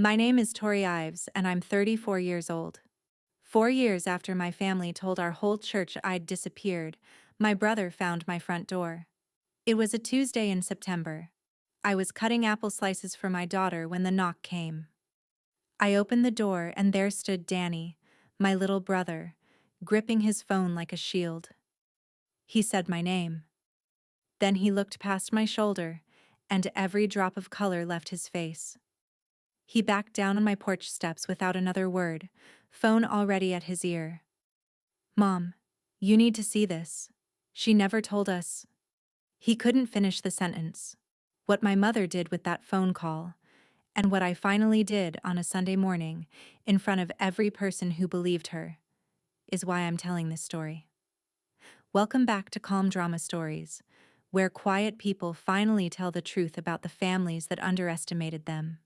My name is Tori Ives, and I'm 34 years old. 4 years after my family told our whole church I'd disappeared, my brother found my front door. It was a Tuesday in September. I was cutting apple slices for my daughter when the knock came. I opened the door and there stood Danny, my little brother, gripping his phone like a shield. He said my name. Then he looked past my shoulder, and every drop of color left his face. He backed down on my porch steps without another word, phone already at his ear. "Mom, you need to see this. She never told us." He couldn't finish the sentence. What my mother did with that phone call, and what I finally did on a Sunday morning, in front of every person who believed her, is why I'm telling this story. Welcome back to Calm Drama Stories, where quiet people finally tell the truth about the families that underestimated them.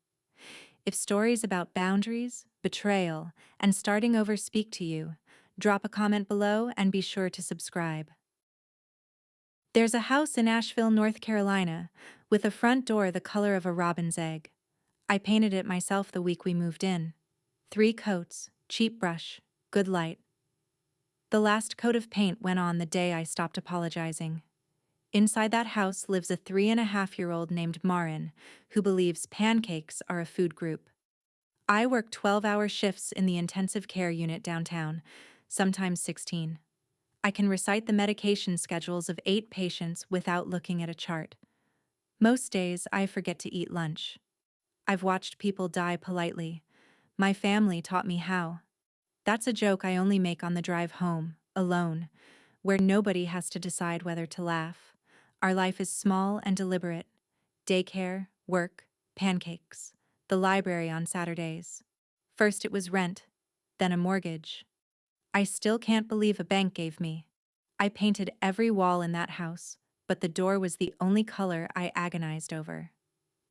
If stories about boundaries, betrayal, and starting over speak to you, drop a comment below and be sure to subscribe. There's a house in Asheville, North Carolina, with a front door the color of a robin's egg. I painted it myself the week we moved in. 3 coats, cheap brush, good light. The last coat of paint went on the day I stopped apologizing. Inside that house lives a 3.5-year-old named Marin, who believes pancakes are a food group. I work 12-hour shifts in the intensive care unit downtown, sometimes 16. I can recite the medication schedules of 8 patients without looking at a chart. Most days, I forget to eat lunch. I've watched people die politely. My family taught me how. That's a joke I only make on the drive home, alone, where nobody has to decide whether to laugh. Our life is small and deliberate. Daycare, work, pancakes, the library on Saturdays. First it was rent, then a mortgage. I still can't believe a bank gave me. I painted every wall in that house, but the door was the only color I agonized over.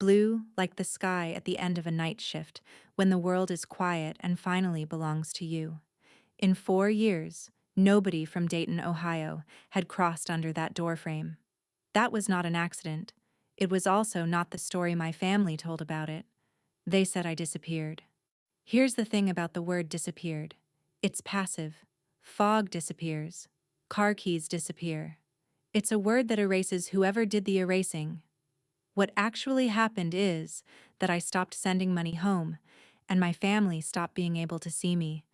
Blue, like the sky at the end of a night shift, when the world is quiet and finally belongs to you. In 4 years, nobody from Dayton, Ohio, had crossed under that doorframe. That was not an accident. It was also not the story my family told about it. They said I disappeared. Here's the thing about the word disappeared. It's passive. Fog disappears. Car keys disappear. It's a word that erases whoever did the erasing. What actually happened is that I stopped sending money home, and my family stopped being able to see me.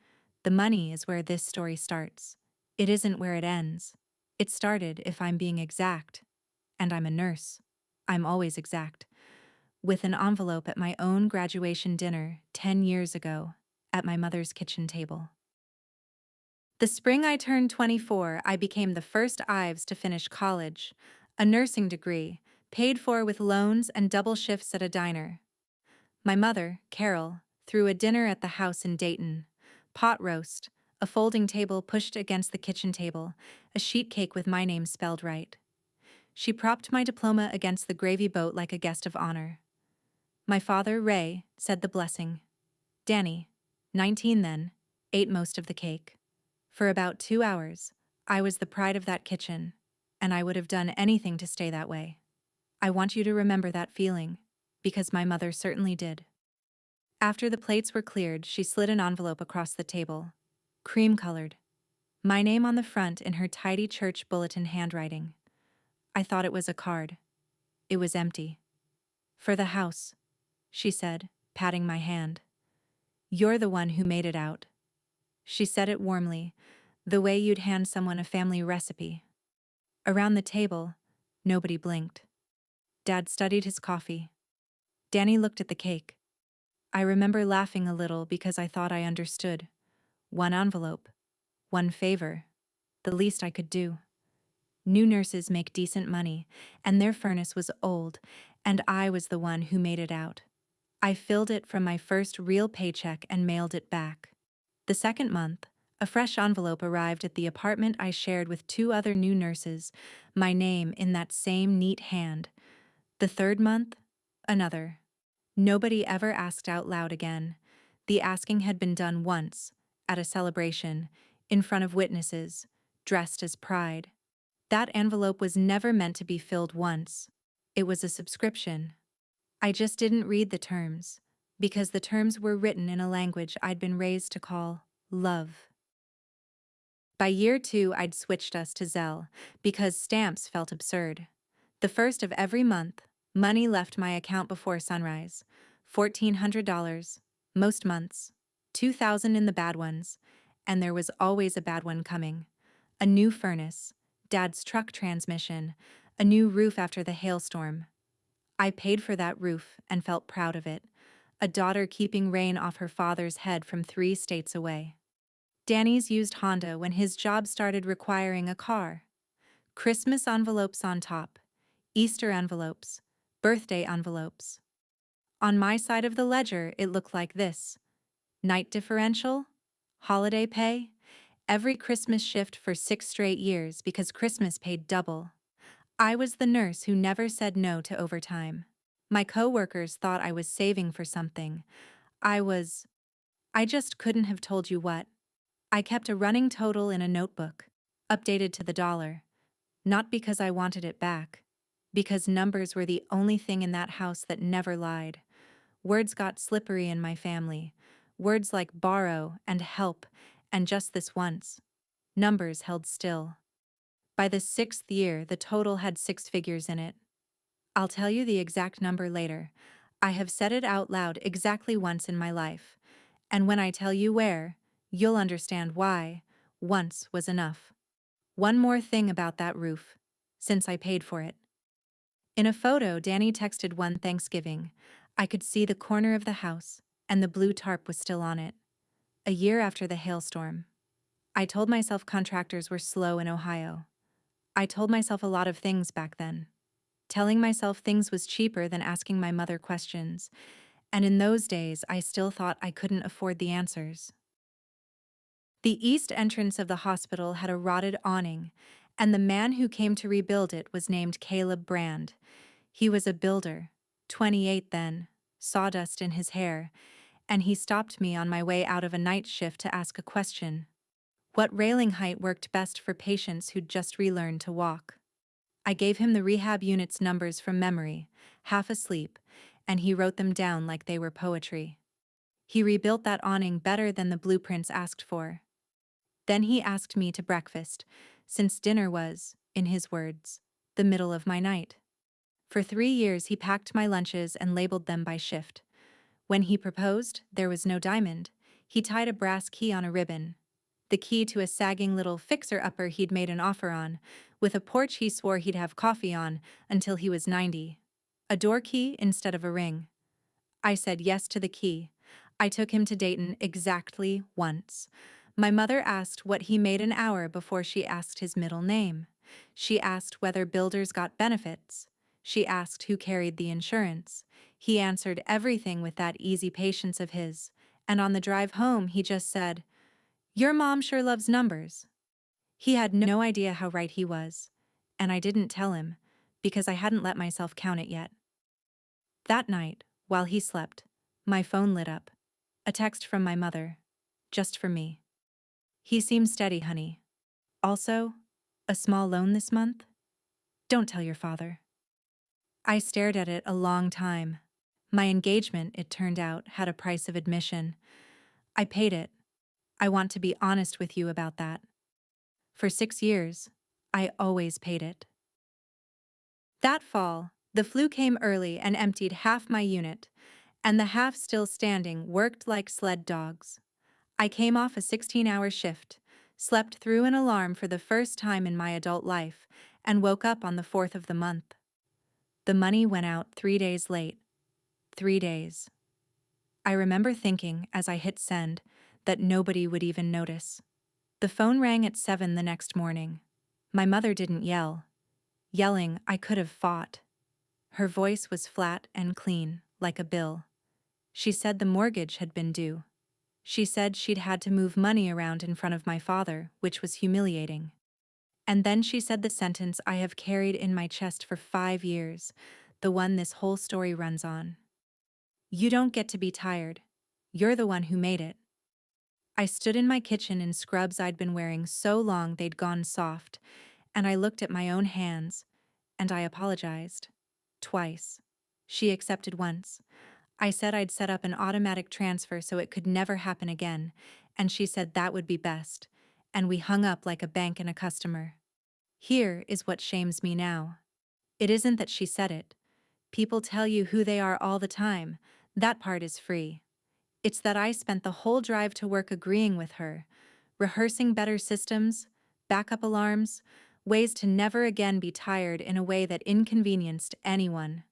The money is where this story starts. It isn't where it ends. It started, if I'm being exact, and I'm a nurse. I'm always exact. With an envelope at my own graduation dinner 10 years ago, at my mother's kitchen table. The spring I turned 24, I became the first Ives to finish college, a nursing degree, paid for with loans and double shifts at a diner. My mother, Carol, threw a dinner at the house in Dayton. Pot roast, a folding table pushed against the kitchen table, a sheet cake with my name spelled right. She propped my diploma against the gravy boat like a guest of honor. My father, Ray, said the blessing. Danny, 19 then, ate most of the cake. For about 2 hours, I was the pride of that kitchen, and I would have done anything to stay that way. I want you to remember that feeling, because my mother certainly did. After the plates were cleared, she slid an envelope across the table. Cream-colored. My name on the front in her tidy church bulletin handwriting. I thought it was a card. It was empty. "For the house," she said, patting my hand. "You're the one who made it out." She said it warmly, the way you'd hand someone a family recipe. Around the table, nobody blinked. Dad studied his coffee. Danny looked at the cake. I remember laughing a little because I thought I understood. One envelope. One favor. The least I could do. New nurses make decent money, and their furnace was old, and I was the one who made it out. I filled it from my first real paycheck and mailed it back. The second month, a fresh envelope arrived at the apartment I shared with 2 other new nurses, my name in that same neat hand. The third month, another. Nobody ever asked out loud again. The asking had been done once, at a celebration, in front of witnesses, dressed as pride. That envelope was never meant to be filled once. It was a subscription. I just didn't read the terms. because the terms were written in a language I'd been raised to call love. By year 2, I'd switched us to Zelle because stamps felt absurd. The first of every month, money left my account before sunrise. $1,400, most months, 2,000 in the bad ones, and there was always a bad one coming. A new furnace, Dad's truck transmission, a new roof after the hailstorm. I paid for that roof and felt proud of it. A daughter keeping rain off her father's head from 3 states away. Danny's used Honda when his job started requiring a car. Christmas envelopes on top, Easter envelopes, birthday envelopes. On my side of the ledger, it looked like this: night differential, holiday pay, every Christmas shift for 6 straight years because Christmas paid double. I was the nurse who never said no to overtime. My coworkers thought I was saving for something. I just couldn't have told you what. I kept a running total in a notebook, updated to the dollar. Not because I wanted it back, because numbers were the only thing in that house that never lied. Words got slippery in my family. Words like borrow and help, and just this once. Numbers held still. By the 6th year, the total had 6 figures in it. I'll tell you the exact number later. I have said it out loud exactly once in my life. And when I tell you where, you'll understand why. Once was enough. One more thing about that roof, since I paid for it. In a photo Danny texted one Thanksgiving, I could see the corner of the house, and the blue tarp was still on it. A year after the hailstorm. I told myself contractors were slow in Ohio. I told myself a lot of things back then. Telling myself things was cheaper than asking my mother questions, and in those days I still thought I couldn't afford the answers. The east entrance of the hospital had a rotted awning, and the man who came to rebuild it was named Caleb Brand. He was a builder, 28 then, sawdust in his hair, and he stopped me on my way out of a night shift to ask a question. What railing height worked best for patients who'd just relearned to walk? I gave him the rehab unit's numbers from memory, half asleep, and he wrote them down like they were poetry. He rebuilt that awning better than the blueprints asked for. Then he asked me to breakfast, since dinner was, in his words, the middle of my night. For 3 years he packed my lunches and labeled them by shift. When he proposed, there was no diamond. He tied a brass key on a ribbon. The key to a sagging little fixer-upper he'd made an offer on, with a porch he swore he'd have coffee on until he was 90. A door key instead of a ring. I said yes to the key. I took him to Dayton exactly once. My mother asked what he made an hour before she asked his middle name. She asked whether builders got benefits. She asked who carried the insurance. He answered everything with that easy patience of his, and on the drive home he just said, "Your mom sure loves numbers." He had no idea how right he was, and I didn't tell him, because I hadn't let myself count it yet. That night, while he slept, my phone lit up. A text from my mother. Just for me. He seems steady, honey. Also, a small loan this month? Don't tell your father. I stared at it a long time. My engagement, it turned out, had a price of admission. I paid it. I want to be honest with you about that. For 6 years, I always paid it. That fall, the flu came early and emptied half my unit, and the half still standing worked like sled dogs. I came off a 16-hour shift, slept through an alarm for the first time in my adult life, and woke up on the 4th of the month. The money went out 3 days late. 3 days. I remember thinking, as I hit send, that nobody would even notice. The phone rang at 7 the next morning. My mother didn't yell. Yelling, I could have fought. Her voice was flat and clean, like a bill. She said the mortgage had been due. She said she'd had to move money around in front of my father, which was humiliating. And then she said the sentence I have carried in my chest for 5 years, the one this whole story runs on. You don't get to be tired. You're the one who made it. I stood in my kitchen in scrubs I'd been wearing so long they'd gone soft, and I looked at my own hands, and I apologized. Twice. She accepted once. I said I'd set up an automatic transfer so it could never happen again, and she said that would be best, and we hung up like a bank and a customer. Here is what shames me now. It isn't that she said it. People tell you who they are all the time. That part is free. It's that I spent the whole drive to work agreeing with her, rehearsing better systems, backup alarms, ways to never again be tired in a way that inconvenienced anyone.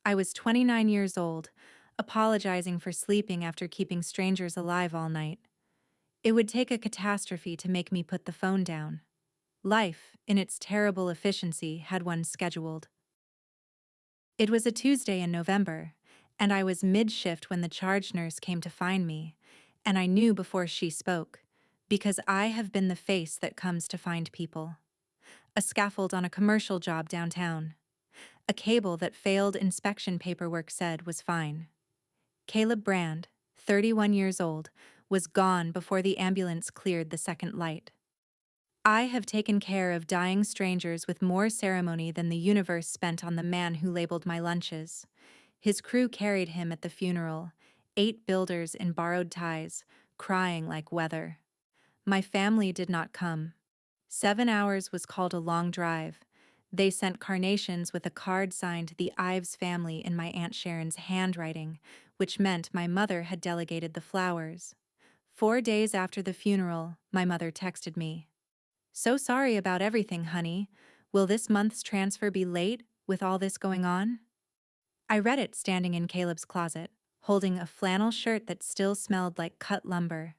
I was 29 years old, apologizing for sleeping after keeping strangers alive all night. It would take a catastrophe to make me put the phone down. Life, in its terrible efficiency, had one scheduled. It was a Tuesday in November, and I was mid-shift when the charge nurse came to find me, and I knew before she spoke, because I have been the face that comes to find people. A scaffold on a commercial job downtown. A cable that failed inspection paperwork said was fine. Caleb Brand, 31 years old, was gone before the ambulance cleared the second light. I have taken care of dying strangers with more ceremony than the universe spent on the man who labeled my lunches. His crew carried him at the funeral, 8 builders in borrowed ties, crying like weather. My family did not come. 7 hours was called a long drive. They sent carnations with a card signed the Ives family in my Aunt Sharon's handwriting, which meant my mother had delegated the flowers. 4 days after the funeral, my mother texted me. "So sorry about everything, honey. Will this month's transfer be late with all this going on?" I read it standing in Caleb's closet, holding a flannel shirt that still smelled like cut lumber.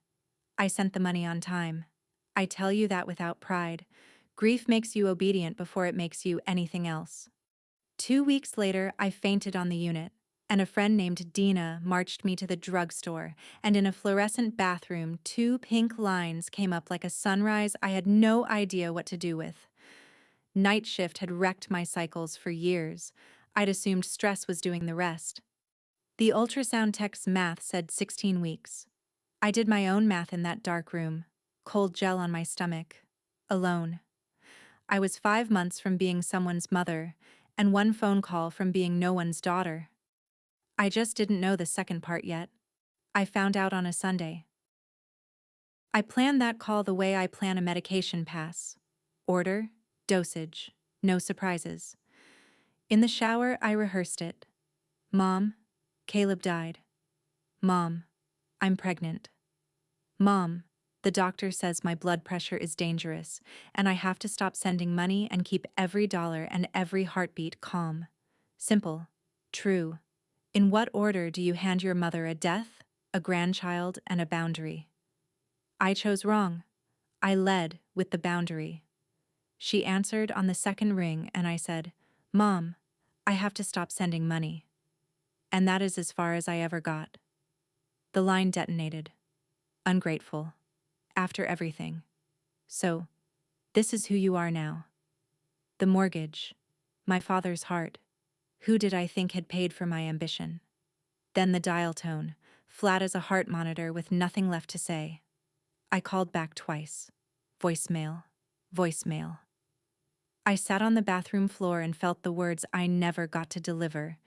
I sent the money on time. I tell you that without pride. Grief makes you obedient before it makes you anything else. 2 weeks later, I fainted on the unit, and a friend named Dina marched me to the drugstore, and in a fluorescent bathroom, 2 pink lines came up like a sunrise I had no idea what to do with. Night shift had wrecked my cycles for years. I'd assumed stress was doing the rest. The ultrasound tech's math said 16 weeks. I did my own math in that dark room, cold gel on my stomach, alone. I was 5 months from being someone's mother, and 1 phone call from being no one's daughter. I just didn't know the second part yet. I found out on a Sunday. I planned that call the way I plan a medication pass. Order, dosage, no surprises. In the shower, I rehearsed it. Mom, Caleb died. Mom, I'm pregnant. Mom, the doctor says my blood pressure is dangerous, and I have to stop sending money and keep every dollar and every heartbeat calm. Simple. True. In what order do you hand your mother a death, a grandchild, and a boundary? I chose wrong. I led with the boundary. She answered on the second ring, and I said, "Mom, I have to stop sending money." And that is as far as I ever got. The line detonated. Ungrateful. After everything. So, this is who you are now. The mortgage. My father's heart. Who did I think had paid for my ambition? Then the dial tone, flat as a heart monitor with nothing left to say. I called back twice. Voicemail. Voicemail. I sat on the bathroom floor and felt the words I never got to deliver.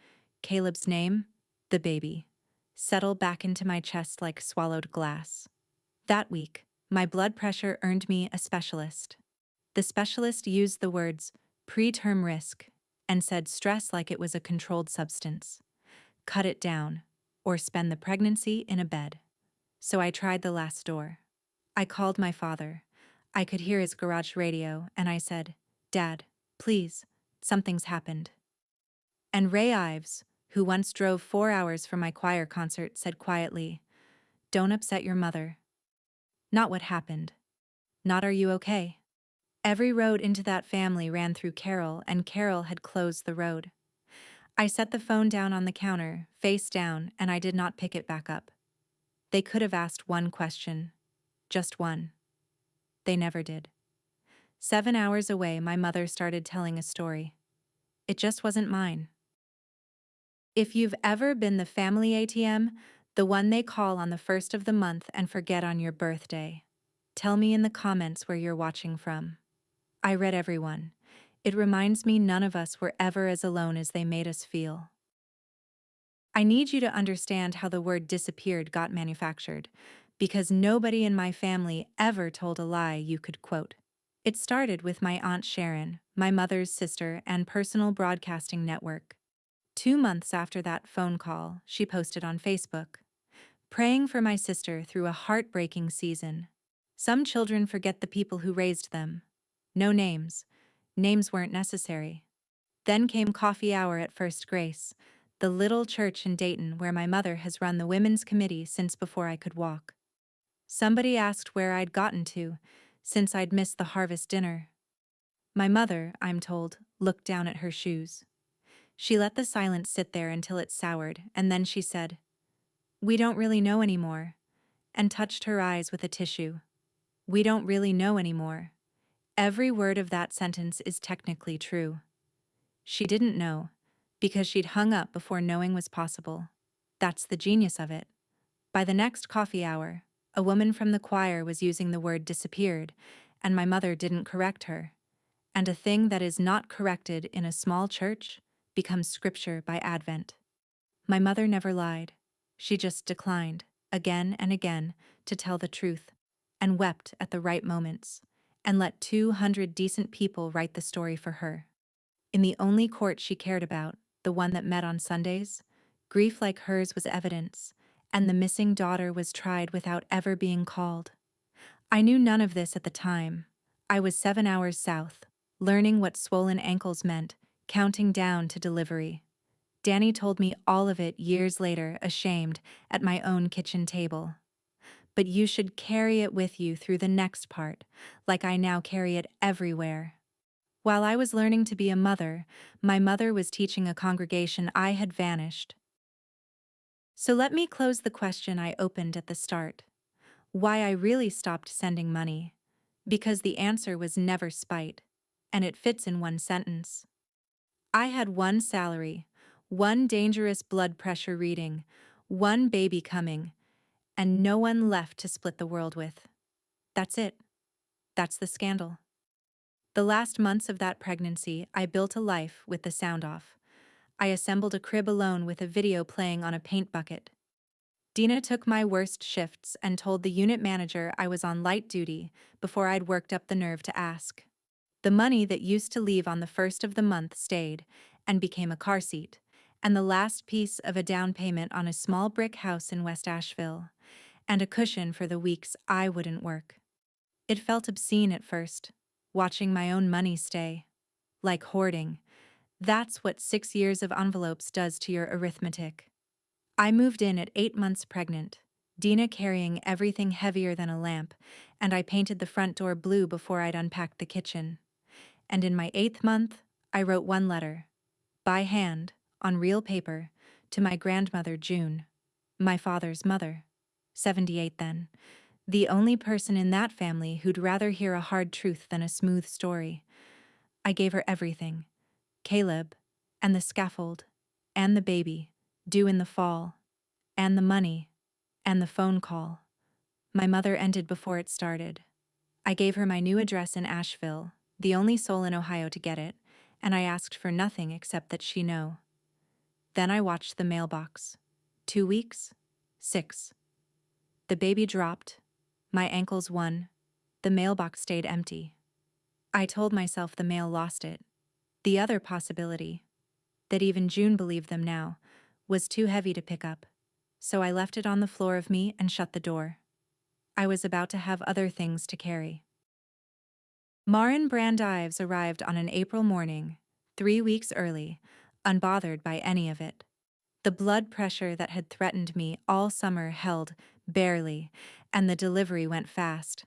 Caleb's name, the baby, settle back into my chest like swallowed glass. That week, my blood pressure earned me a specialist. The specialist used the words preterm risk and said stress like it was a controlled substance. Cut it down, or spend the pregnancy in a bed. So I tried the last door. I called my father. I could hear his garage radio, and I said, "Dad, please, something's happened." And Ray Ives, who once drove 4 hours for my choir concert, said quietly, "Don't upset your mother." Not what happened. Not are you okay? Every road into that family ran through Carol, and Carol had closed the road. I set the phone down on the counter, face down, and I did not pick it back up. They could have asked one question. Just one. They never did. 7 hours away, my mother started telling a story. It just wasn't mine. If you've ever been the family ATM, the one they call on the first of the month and forget on your birthday, tell me in the comments where you're watching from. I read everyone. It reminds me none of us were ever as alone as they made us feel. I need you to understand how the word disappeared got manufactured, because nobody in my family ever told a lie you could quote. It started with my Aunt Sharon, my mother's sister and personal broadcasting network. 2 months after that phone call, she posted on Facebook, praying for my sister through a heartbreaking season. Some children forget the people who raised them. No names. Names weren't necessary. Then came coffee hour at First Grace, the little church in Dayton where my mother has run the women's committee since before I could walk. Somebody asked where I'd gotten to, since I'd missed the harvest dinner. My mother, I'm told, looked down at her shoes. She let the silence sit there until it soured, and then she said, "We don't really know anymore," and touched her eyes with a tissue. We don't really know anymore. Every word of that sentence is technically true. She didn't know, because she'd hung up before knowing was possible. That's the genius of it. By the next coffee hour, a woman from the choir was using the word disappeared, and my mother didn't correct her. And a thing that is not corrected in a small church becomes scripture by Advent. My mother never lied. She just declined, again and again, to tell the truth, and wept at the right moments, and let 200 decent people write the story for her. In the only court she cared about, the one that met on Sundays, grief like hers was evidence, and the missing daughter was tried without ever being called. I knew none of this at the time. I was 7 hours south, learning what swollen ankles meant, counting down to delivery. Danny told me all of it years later, ashamed, at my own kitchen table. But you should carry it with you through the next part, like I now carry it everywhere. While I was learning to be a mother, my mother was teaching a congregation I had vanished. So let me close the question I opened at the start. Why I really stopped sending money. Because the answer was never spite, and it fits in one sentence. I had one salary, one dangerous blood pressure reading, one baby coming, and no one left to split the world with. That's it. That's the scandal. The last months of that pregnancy, I built a life with the sound off. I assembled a crib alone with a video playing on a paint bucket. Dina took my worst shifts and told the unit manager I was on light duty before I'd worked up the nerve to ask. The money that used to leave on the first of the month stayed and became a car seat, and the last piece of a down payment on a small brick house in West Asheville, and a cushion for the weeks I wouldn't work. It felt obscene at first, watching my own money stay. Like hoarding. That's what 6 years of envelopes does to your arithmetic. I moved in at 8 months pregnant, Dina carrying everything heavier than a lamp, and I painted the front door blue before I'd unpacked the kitchen. And in my 8th month, I wrote one letter, by hand, on real paper, to my grandmother June, my father's mother, 78 then, the only person in that family who'd rather hear a hard truth than a smooth story. I gave her everything, Caleb, and the scaffold, and the baby, due in the fall, and the money, and the phone call. My mother ended before it started. I gave her my new address in Asheville, the only soul in Ohio to get it, and I asked for nothing except that she know. Then I watched the mailbox. 2 weeks? 6. The baby dropped. My ankles won. The mailbox stayed empty. I told myself the mail lost it. The other possibility, that even June believed them now, was too heavy to pick up. So I left it on the floor of me and shut the door. I was about to have other things to carry. Marin Brand Ives arrived on an April morning, 3 weeks early, unbothered by any of it. The blood pressure that had threatened me all summer held, barely, and the delivery went fast.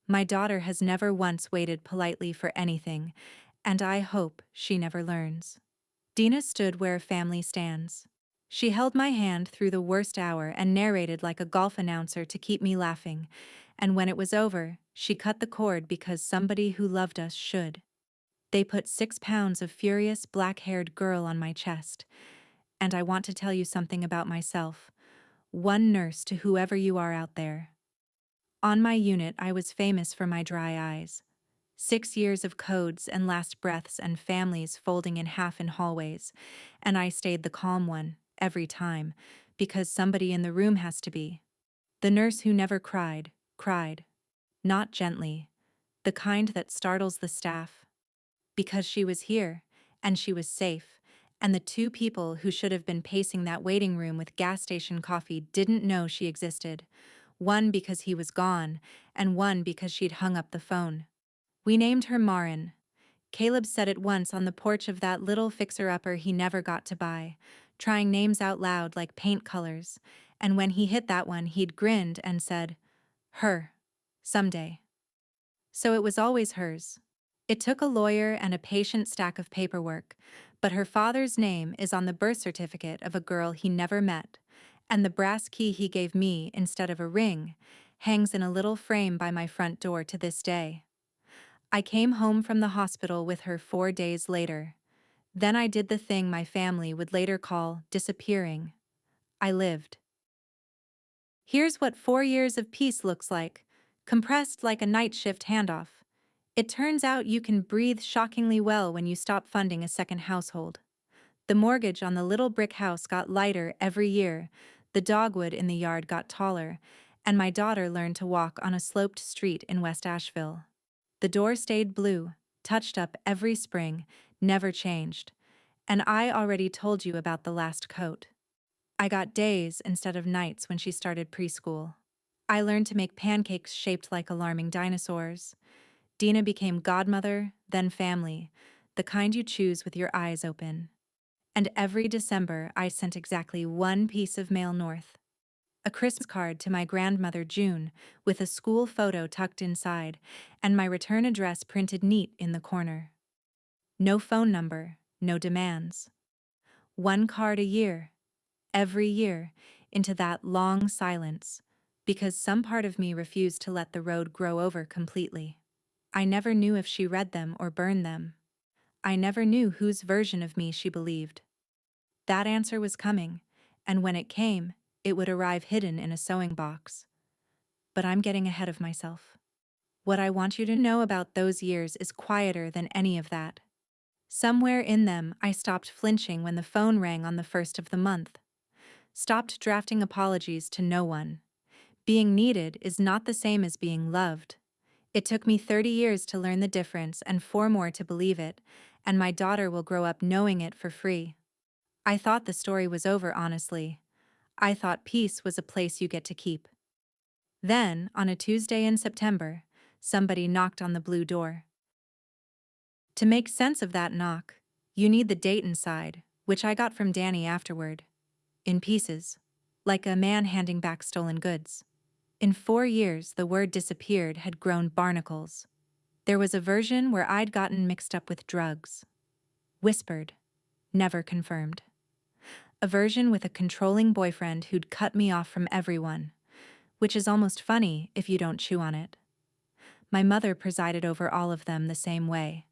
My daughter has never once waited politely for anything, and I hope she never learns. Dina stood where a family stands. She held my hand through the worst hour and narrated like a golf announcer to keep me laughing, and when it was over, she cut the cord because somebody who loved us should. They put 6 pounds of furious black-haired girl on my chest, and I want to tell you something about myself. One nurse to whoever you are out there. On my unit, I was famous for my dry eyes. 6 years of codes and last breaths and families folding in half in hallways, and I stayed the calm one, every time, because somebody in the room has to be. The nurse who never cried, cried. Not gently. The kind that startles the staff. Because she was here, and she was safe, and the two people who should have been pacing that waiting room with gas station coffee didn't know she existed. One because he was gone, and one because she'd hung up the phone. We named her Marin. Caleb said it once on the porch of that little fixer-upper he never got to buy, trying names out loud like paint colors, and when he hit that one he'd grinned and said, "Her. Someday." So it was always hers. It took a lawyer and a patient stack of paperwork, but her father's name is on the birth certificate of a girl he never met, and the brass key he gave me instead of a ring hangs in a little frame by my front door to this day. I came home from the hospital with her 4 days later. Then I did the thing my family would later call disappearing. I lived. Here's what 4 years of peace looks like, compressed like a night shift handoff. It turns out you can breathe shockingly well when you stop funding a second household. The mortgage on the little brick house got lighter every year, the dogwood in the yard got taller, and my daughter learned to walk on a sloped street in West Asheville. The door stayed blue, touched up every spring, never changed. And I already told you about the last coat. I got days instead of nights when she started preschool. I learned to make pancakes shaped like alarming dinosaurs. Dina became godmother, then family, the kind you choose with your eyes open. And every December I sent exactly one piece of mail north. A Christmas card to my grandmother June, with a school photo tucked inside, and my return address printed neat in the corner. No phone number, no demands. One card a year, every year, into that long silence, because some part of me refused to let the road grow over completely. I never knew if she read them or burned them. I never knew whose version of me she believed. That answer was coming, and when it came, it would arrive hidden in a sewing box. But I'm getting ahead of myself. What I want you to know about those years is quieter than any of that. Somewhere in them, I stopped flinching when the phone rang on the first of the month. Stopped drafting apologies to no one. Being needed is not the same as being loved. It took me 30 years to learn the difference and 4 more to believe it, and my daughter will grow up knowing it for free. I thought the story was over, honestly. I thought peace was a place you get to keep. Then, on a Tuesday in September, somebody knocked on the blue door. To make sense of that knock, you need the Dayton side, which I got from Danny afterward. In pieces, like a man handing back stolen goods. In 4 years, the word disappeared had grown barnacles. There was a version where I'd gotten mixed up with drugs. Whispered, never confirmed. A version with a controlling boyfriend who'd cut me off from everyone, which is almost funny if you don't chew on it. My mother presided over all of them the same way,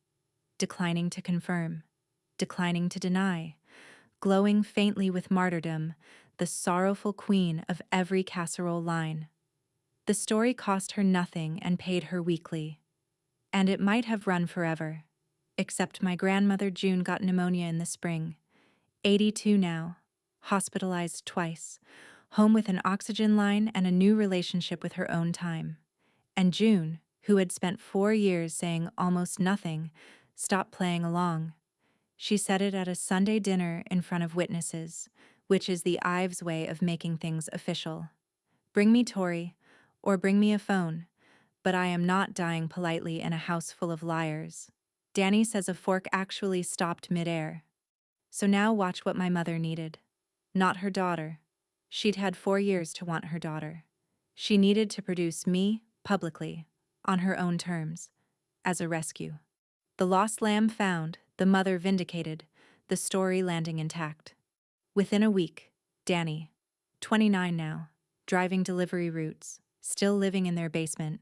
declining to confirm, declining to deny, glowing faintly with martyrdom, the sorrowful queen of every casserole line. The story cost her nothing and paid her weekly. And it might have run forever. Except my grandmother June got pneumonia in the spring. 82 now, hospitalized twice, home with an oxygen line and a new relationship with her own time. And June, who had spent 4 years saying almost nothing, stopped playing along. She said it at a Sunday dinner in front of witnesses, which is the Ives way of making things official. Bring me Tori, or bring me a phone, but I am not dying politely in a house full of liars. Danny says a fork actually stopped midair. So now watch what my mother needed. Not her daughter. She'd had 4 years to want her daughter. She needed to produce me, publicly, on her own terms, as a rescue. The lost lamb found, the mother vindicated, the story landing intact. Within a week, Danny, 29 now, driving delivery routes, still living in their basement,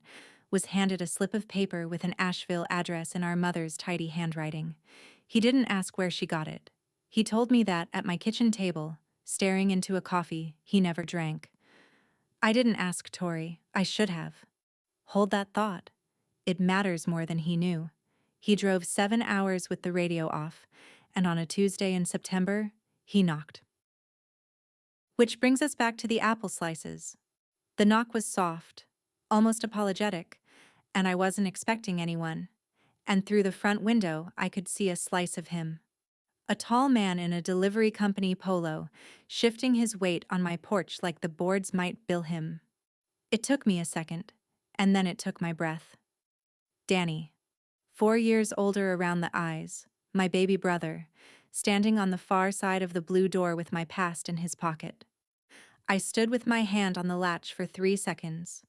was handed a slip of paper with an Asheville address in our mother's tidy handwriting. He didn't ask where she got it. He told me that at my kitchen table, staring into a coffee he never drank. I didn't ask Tori. I should have. Hold that thought. It matters more than he knew. He drove 7 hours with the radio off, and on a Tuesday in September, he knocked. Which brings us back to the apple slices. The knock was soft, almost apologetic, and I wasn't expecting anyone. And through the front window, I could see a slice of him. A tall man in a delivery company polo, shifting his weight on my porch like the boards might bill him. It took me a second, and then it took my breath. Danny, 4 years older around the eyes, my baby brother, standing on the far side of the blue door with my past in his pocket. I stood with my hand on the latch for 3 seconds.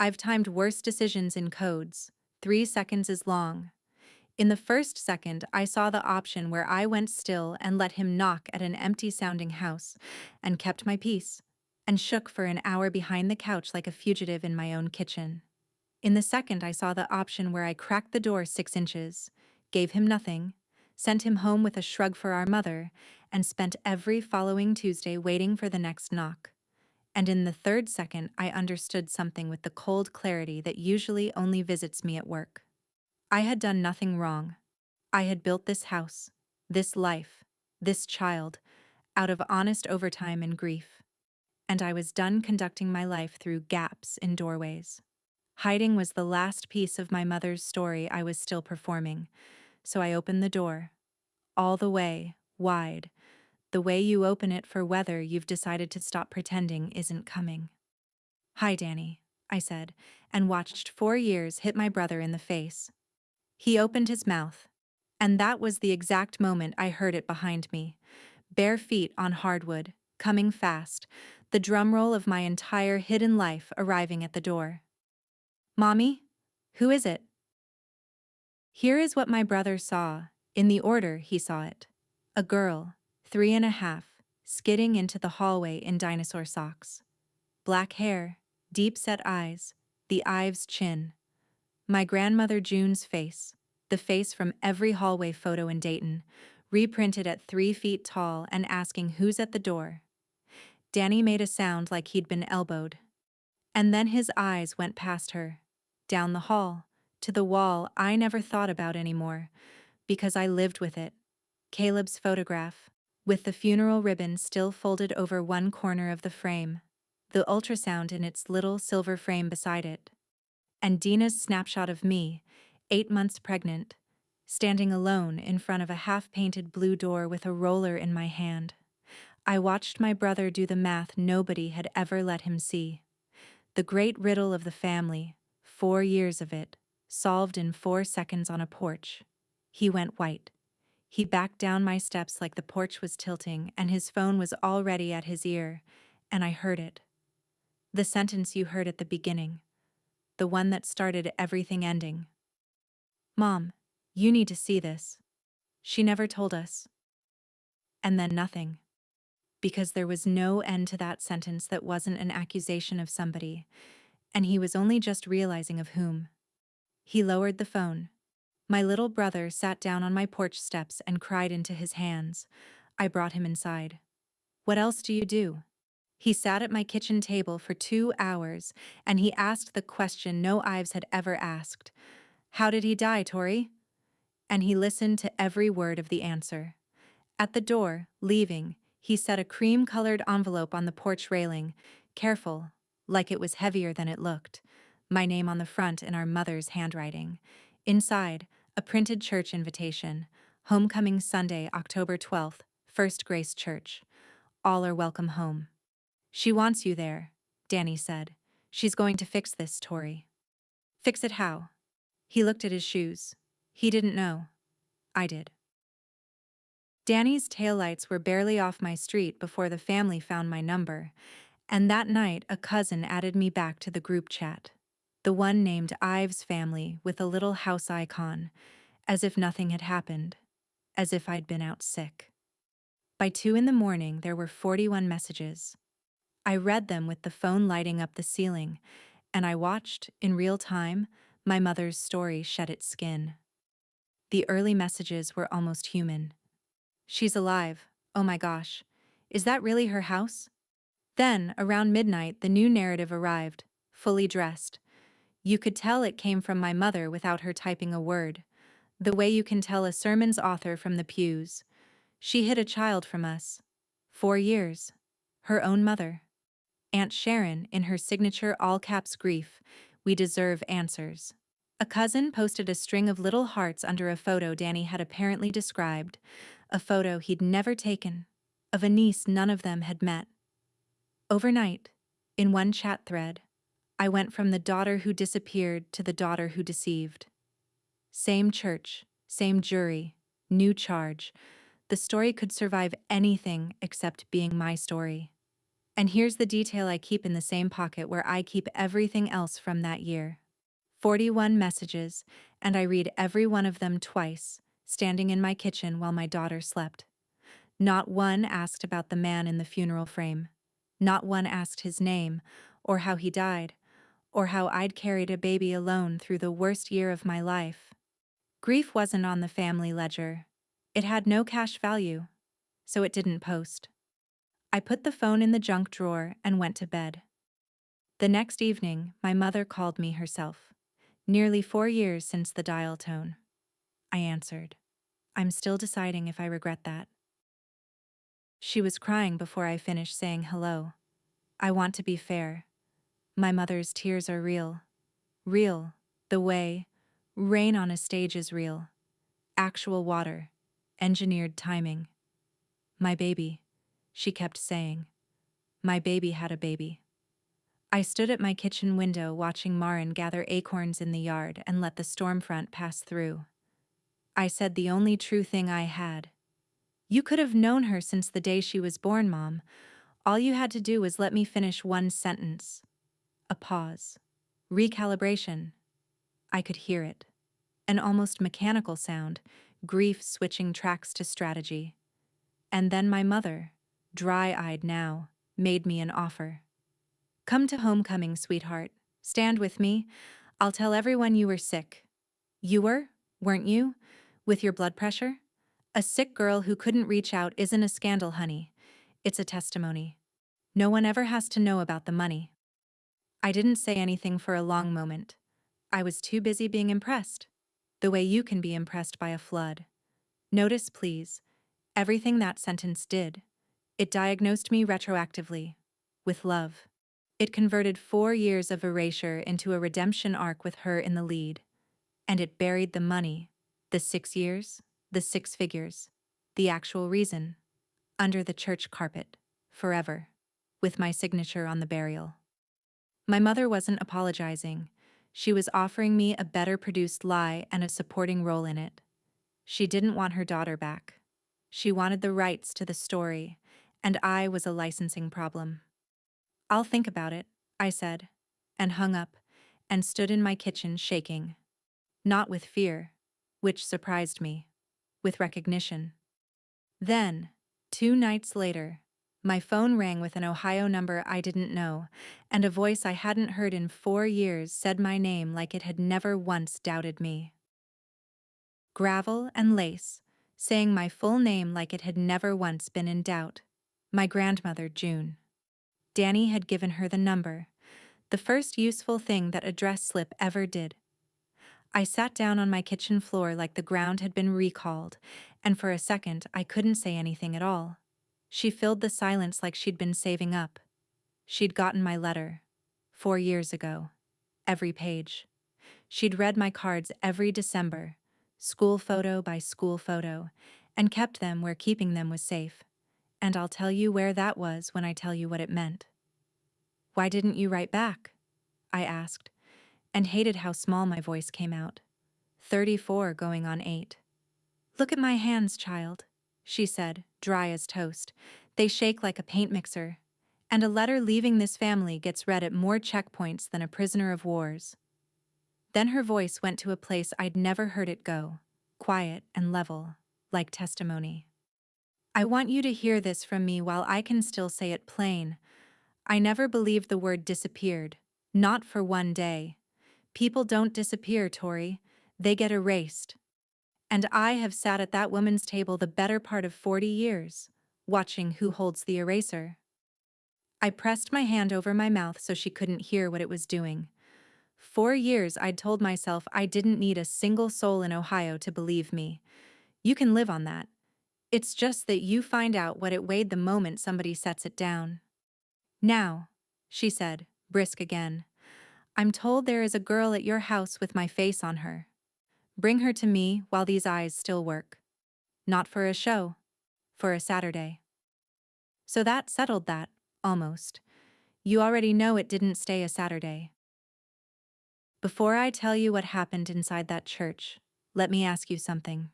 I've timed worse decisions in codes. 3 seconds is long. In the first second, I saw the option where I went still and let him knock at an empty-sounding house, and kept my peace, and shook for an hour behind the couch like a fugitive in my own kitchen. In the second, I saw the option where I cracked the door 6 inches, gave him nothing, sent him home with a shrug for our mother, and spent every following Tuesday waiting for the next knock. And in the third second, I understood something with the cold clarity that usually only visits me at work. I had done nothing wrong. I had built this house, this life, this child, out of honest overtime and grief. And I was done conducting my life through gaps in doorways. Hiding was the last piece of my mother's story I was still performing, so I opened the door. All the way, wide, the way you open it for weather you've decided to stop pretending isn't coming. "Hi, Danny," I said, and watched 4 years hit my brother in the face. He opened his mouth, and that was the exact moment I heard it behind me. Bare feet on hardwood, coming fast, the drum roll of my entire hidden life arriving at the door. "Mommy? Who is it?" Here is what my brother saw, in the order he saw it. A girl, 3.5, skidding into the hallway in dinosaur socks. Black hair, deep-set eyes, the Ives chin. My grandmother June's face, the face from every hallway photo in Dayton, reprinted at 3 feet tall and asking who's at the door. Danny made a sound like he'd been elbowed. And then his eyes went past her, down the hall, to the wall I never thought about anymore, because I lived with it. Caleb's photograph, with the funeral ribbon still folded over one corner of the frame, the ultrasound in its little silver frame beside it, and Dina's snapshot of me, 8 months pregnant, standing alone in front of a half-painted blue door with a roller in my hand. I watched my brother do the math nobody had ever let him see. The great riddle of the family, 4 years of it, solved in 4 seconds on a porch. He went white. He backed down my steps like the porch was tilting and his phone was already at his ear, and I heard it. The sentence you heard at the beginning. The one that started everything ending. "Mom, you need to see this." She never told us. And then nothing. Because there was no end to that sentence that wasn't an accusation of somebody, and he was only just realizing of whom. He lowered the phone. My little brother sat down on my porch steps and cried into his hands. I brought him inside. "What else do you do?" He sat at my kitchen table for 2 hours, and he asked the question no Ives had ever asked. "How did he die, Tori?" And he listened to every word of the answer. At the door, leaving, he set a cream-colored envelope on the porch railing, careful, like it was heavier than it looked. My name on the front in our mother's handwriting. Inside, a printed church invitation. Homecoming Sunday, October 12th, First Grace Church. All are welcome home. "She wants you there," Danny said. "She's going to fix this, Tori." "Fix it how?" He looked at his shoes. He didn't know. I did. Danny's taillights were barely off my street before the family found my number, and that night a cousin added me back to the group chat. The one named Ives family with a little house icon, as if nothing had happened, as if I'd been out sick. By 2 in the morning there were 41 messages. I read them with the phone lighting up the ceiling, and I watched, in real time, my mother's story shed its skin. The early messages were almost human. "She's alive. Oh my gosh. Is that really her house?" Then, around midnight, the new narrative arrived, fully dressed. You could tell it came from my mother without her typing a word. The way you can tell a sermon's author from the pews. She hid a child from us. 4 years. Her own mother. Aunt Sharon, in her signature all-caps grief, "We deserve answers." A cousin posted a string of little hearts under a photo Danny had apparently described, a photo he'd never taken, of a niece none of them had met. Overnight, in one chat thread, I went from the daughter who disappeared to the daughter who deceived. Same church, same jury, new charge. The story could survive anything except being my story. And here's the detail I keep in the same pocket where I keep everything else from that year. 41 messages, and I read every one of them twice, standing in my kitchen while my daughter slept. Not one asked about the man in the funeral frame. Not one asked his name, or how he died, or how I'd carried a baby alone through the worst year of my life. Grief wasn't on the family ledger. It had no cash value, so it didn't post. I put the phone in the junk drawer and went to bed. The next evening, my mother called me herself. Nearly 4 years since the dial tone. I answered. "I'm still deciding if I regret that." She was crying before I finished saying hello. I want to be fair. My mother's tears are real. Real, the way rain on a stage is real. Actual water, engineered timing. "My baby," she kept saying. My baby had a baby. I stood at my kitchen window watching Marin gather acorns in the yard and let the storm front pass through. I said the only true thing I had. "You could have known her since the day she was born, Mom. All you had to do was let me finish one sentence." A pause. Recalibration. I could hear it. An almost mechanical sound, grief switching tracks to strategy. And then my mother, dry-eyed now, made me an offer. "Come to homecoming, sweetheart. Stand with me. I'll tell everyone you were sick. You were, weren't you? With your blood pressure? A sick girl who couldn't reach out isn't a scandal, honey. It's a testimony. No one ever has to know about the money." I didn't say anything for a long moment. I was too busy being impressed. The way you can be impressed by a flood. Notice, please, everything that sentence did. It diagnosed me retroactively. With love. It converted 4 years of erasure into a redemption arc with her in the lead. And it buried the money, the 6 years, the 6 figures, the actual reason, under the church carpet, forever, with my signature on the burial. My mother wasn't apologizing. She was offering me a better produced lie and a supporting role in it. She didn't want her daughter back. She wanted the rights to the story, and I was a licensing problem. "I'll think about it," I said, and hung up, and stood in my kitchen shaking. Not with fear, which surprised me, with recognition. Then, 2 nights later, my phone rang with an Ohio number I didn't know, and a voice I hadn't heard in 4 years said my name like it had never once doubted me. Gravel and lace, saying my full name like it had never once been in doubt. My grandmother, June. Danny had given her the number, the first useful thing that address slip ever did. I sat down on my kitchen floor like the ground had been recalled, and for a second I couldn't say anything at all. She filled the silence like she'd been saving up. She'd gotten my letter. 4 years ago. Every page. She'd read my cards every December, school photo by school photo, and kept them where keeping them was safe. And I'll tell you where that was when I tell you what it meant. "Why didn't you write back?" I asked, and hated how small my voice came out. 34 going on 8. "Look at my hands, child," she said, dry as toast. "They shake like a paint mixer. And a letter leaving this family gets read at more checkpoints than a prisoner of war's." Then her voice went to a place I'd never heard it go, quiet and level, like testimony. "I want you to hear this from me while I can still say it plain. I never believed the word disappeared, not for one day. People don't disappear, Tori. They get erased. And I have sat at that woman's table the better part of 40 years, watching who holds the eraser." I pressed my hand over my mouth so she couldn't hear what it was doing. 4 years I'd told myself I didn't need a single soul in Ohio to believe me. You can live on that. It's just that you find out what it weighed the moment somebody sets it down. Now, she said, brisk again, I'm told there is a girl at your house with my face on her. Bring her to me while these eyes still work. Not for a show, for a Saturday. So that settled that, almost. You already know it didn't stay a Saturday. Before I tell you what happened inside that church, let me ask you something.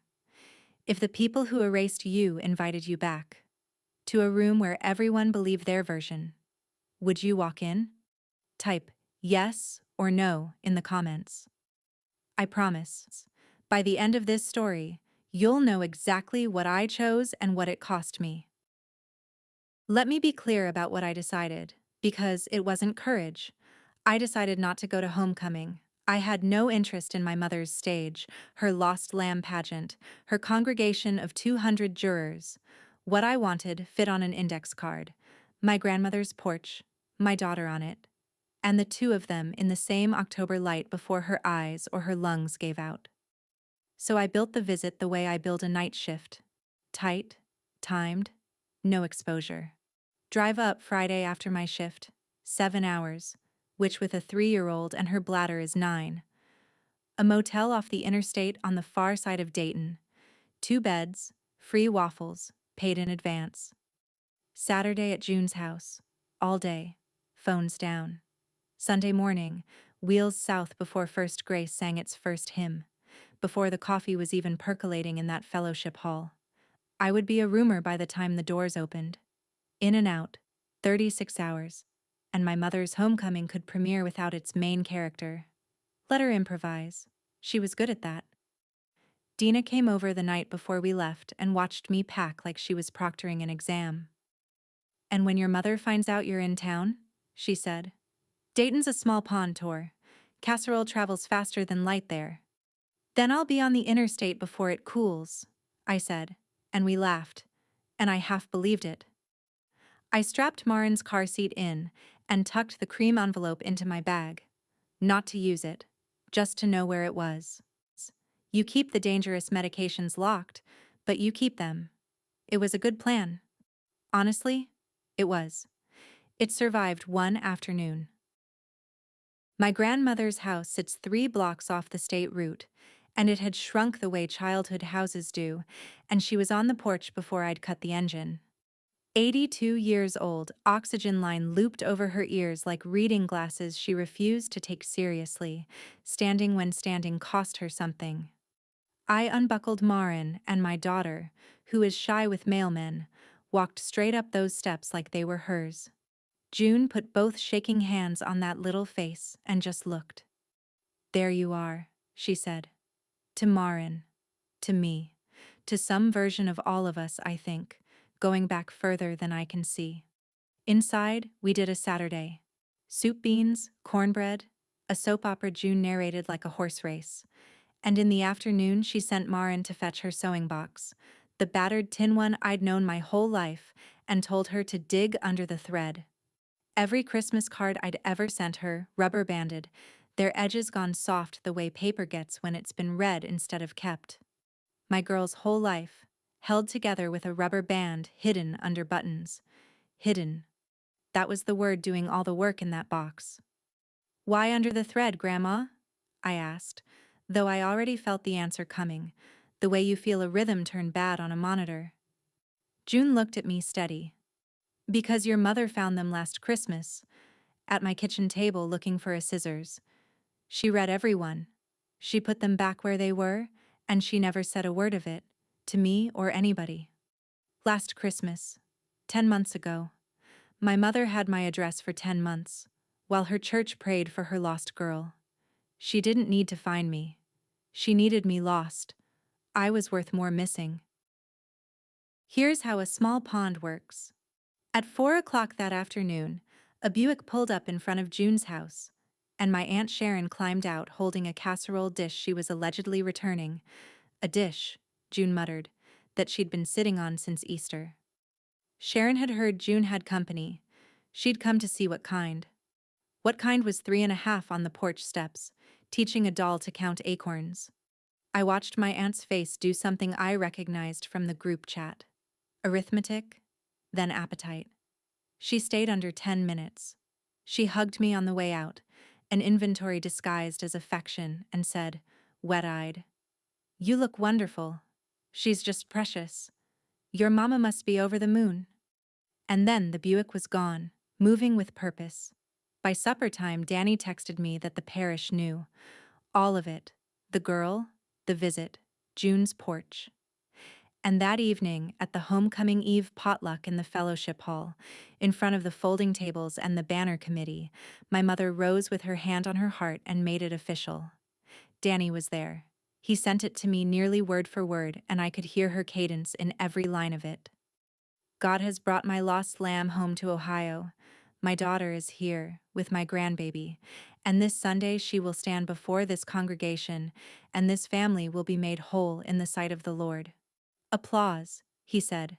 If the people who erased you invited you back, to a room where everyone believed their version, would you walk in? Type yes or no in the comments. I promise, by the end of this story, you'll know exactly what I chose and what it cost me. Let me be clear about what I decided, because it wasn't courage. I decided not to go to homecoming. I had no interest in my mother's stage, her lost lamb pageant, her congregation of 200 jurors. What I wanted fit on an index card. My grandmother's porch, my daughter on it, and the two of them in the same October light before her eyes or her lungs gave out. So I built the visit the way I build a night shift. Tight, timed, no exposure. Drive up Friday after my shift, 7 hours, which with a 3-year-old and her bladder is 9. A motel off the interstate on the far side of Dayton. 2 beds, free waffles, paid in advance. Saturday at June's house, all day, phones down. Sunday morning, wheels south before First Grace sang its first hymn, before the coffee was even percolating in that fellowship hall. I would be a roomer by the time the doors opened. In and out, 36 hours, and my mother's homecoming could premiere without its main character. Let her improvise. She was good at that. Dina came over the night before we left and watched me pack like she was proctoring an exam. And when your mother finds out you're in town, she said. Dayton's a small pond, Tor. Casserole travels faster than light there. Then I'll be on the interstate before it cools, I said, and we laughed, and I half believed it. I strapped Marin's car seat in and tucked the cream envelope into my bag. Not to use it, just to know where it was. You keep the dangerous medications locked, but you keep them. It was a good plan. Honestly, it was. It survived one afternoon. My grandmother's house sits 3 blocks off the state route, and it had shrunk the way childhood houses do, and she was on the porch before I'd cut the engine. 82 years old, oxygen line looped over her ears like reading glasses she refused to take seriously. Standing when standing cost her something. I unbuckled Marin, and my daughter, who is shy with mailmen, walked straight up those steps like they were hers. June put both shaking hands on that little face and just looked. There you are, she said. To Marin. To me. To some version of all of us, I think, going back further than I can see. Inside, we did a Saturday. Soup beans, cornbread, a soap opera June narrated like a horse race. And in the afternoon she sent Marin to fetch her sewing box, the battered tin one I'd known my whole life, and told her to dig under the thread. Every Christmas card I'd ever sent her, rubber-banded, their edges gone soft the way paper gets when it's been read instead of kept. My girl's whole life, held together with a rubber band hidden under buttons. Hidden. That was the word doing all the work in that box. Why under the thread, Grandma? I asked, though I already felt the answer coming, the way you feel a rhythm turn bad on a monitor. June looked at me steady. Because your mother found them last Christmas, at my kitchen table looking for a scissors. She read every one. She put them back where they were, and she never said a word of it, to me or anybody. Last Christmas, 10 months ago, my mother had my address for 10 months, while her church prayed for her lost girl. She didn't need to find me. She needed me lost. I was worth more missing. Here's how a small pond works. At 4 o'clock that afternoon, a Buick pulled up in front of June's house, and my Aunt Sharon climbed out holding a casserole dish she was allegedly returning. A dish, June muttered, that she'd been sitting on since Easter. Sharon had heard June had company. She'd come to see what kind. What kind was 3.5 on the porch steps, teaching a doll to count acorns. I watched my aunt's face do something I recognized from the group chat. Arithmetic, then appetite. She stayed under 10 minutes. She hugged me on the way out, an inventory disguised as affection, and said, wet-eyed, "You look wonderful. She's just precious. Your mama must be over the moon." And then the Buick was gone, moving with purpose. By supper time, Danny texted me that the parish knew. All of it. The girl, the visit, June's porch. And that evening, at the homecoming eve potluck in the fellowship hall, in front of the folding tables and the banner committee, my mother rose with her hand on her heart and made it official. Danny was there. He sent it to me nearly word for word, and I could hear her cadence in every line of it. God has brought my lost lamb home to Ohio. My daughter is here, with my grandbaby, and this Sunday she will stand before this congregation, and this family will be made whole in the sight of the Lord. Applause, he said.